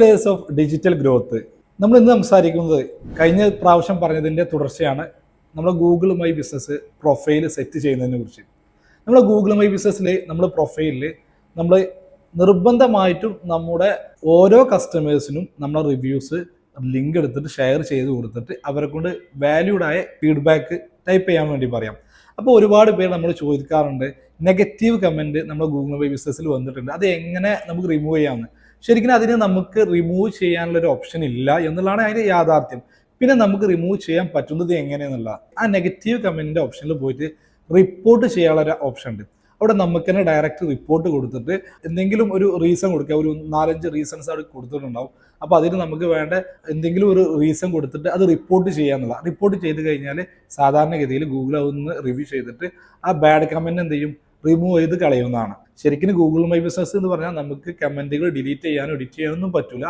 Days of digital growth. നമ്മൾ ഇന്ന് സംസാരിക്കുന്നത് കഴിഞ്ഞ പ്രാവശ്യം പറഞ്ഞതിൻ്റെ തുടർച്ചയാണ്. നമ്മൾ Google my business profile set ചെയ്യുന്നതിനെ കുറിച്ച്. നമ്മൾ ഗൂഗിൾ മൈ ബിസിനസ്സിൽ നമ്മൾ പ്രൊഫൈലിൽ നമ്മൾ നിർബന്ധമായിട്ടും നമ്മുടെ ഓരോ കസ്റ്റമേഴ്സിനും നമ്മളെ റിവ്യൂസ് ലിങ്ക് എടുത്തിട്ട് ഷെയർ ചെയ്ത് കൊടുത്തിട്ട് അവരെ കൊണ്ട് വാല്യൂഡായ ഫീഡ്ബാക്ക് ടൈപ്പ് ചെയ്യാൻ വേണ്ടി പറയാം. അപ്പോൾ ഒരുപാട് പേര് നമ്മൾ ചോദിക്കാറുണ്ട്, നെഗറ്റീവ് കമൻറ്റ് നമ്മുടെ ഗൂഗിൾ മൈ ബിസിനസ്സിൽ വന്നിട്ടുണ്ട്, അത് എങ്ങനെ നമുക്ക് റിമൂവ് ചെയ്യാമെന്ന്. ശരിക്കും അതിന് നമുക്ക് റിമൂവ് ചെയ്യാനുള്ള ഒരു ഓപ്ഷൻ ഇല്ല എന്നുള്ളതാണ് അതിൻ്റെ യാഥാർത്ഥ്യം. പിന്നെ നമുക്ക് റിമൂവ് ചെയ്യാൻ പറ്റുന്നത് എങ്ങനെയെന്നുള്ള ആ നെഗറ്റീവ് കമൻറ്റിൻ്റെ ഓപ്ഷനിൽ പോയിട്ട് റിപ്പോർട്ട് ചെയ്യാനുള്ള ഒരു ഓപ്ഷൻ ഉണ്ട്. അവിടെ നമുക്ക് തന്നെ ഡയറക്റ്റ് റിപ്പോർട്ട് കൊടുത്തിട്ട് എന്തെങ്കിലും ഒരു റീസൺ കൊടുക്കുക, ഒരു 4-5 റീസൺസ് അവിടെ കൊടുത്തിട്ടുണ്ടാവും. അപ്പോൾ അതിന് നമുക്ക് വേണ്ട എന്തെങ്കിലും ഒരു റീസൺ കൊടുത്തിട്ട് അത് റിപ്പോർട്ട് ചെയ്യാന്നുള്ള. റിപ്പോർട്ട് ചെയ്ത് കഴിഞ്ഞാൽ സാധാരണഗതിയിൽ ഗൂഗിൾ അതൊന്ന് റിവ്യൂ ചെയ്തിട്ട് ആ ബാഡ് കമൻറ്റ് എന്ത് ചെയ്യും, റിമൂവ് ചെയ്ത് കളയുന്നതാണ്. ശരിക്കും ഗൂഗിൾ മൈ ബിസിനസ് എന്ന് പറഞ്ഞാൽ നമുക്ക് കമൻറ്റുകൾ ഡിലീറ്റ് ചെയ്യാനോ എഡിറ്റ് ചെയ്യാനൊന്നും പറ്റില്ല.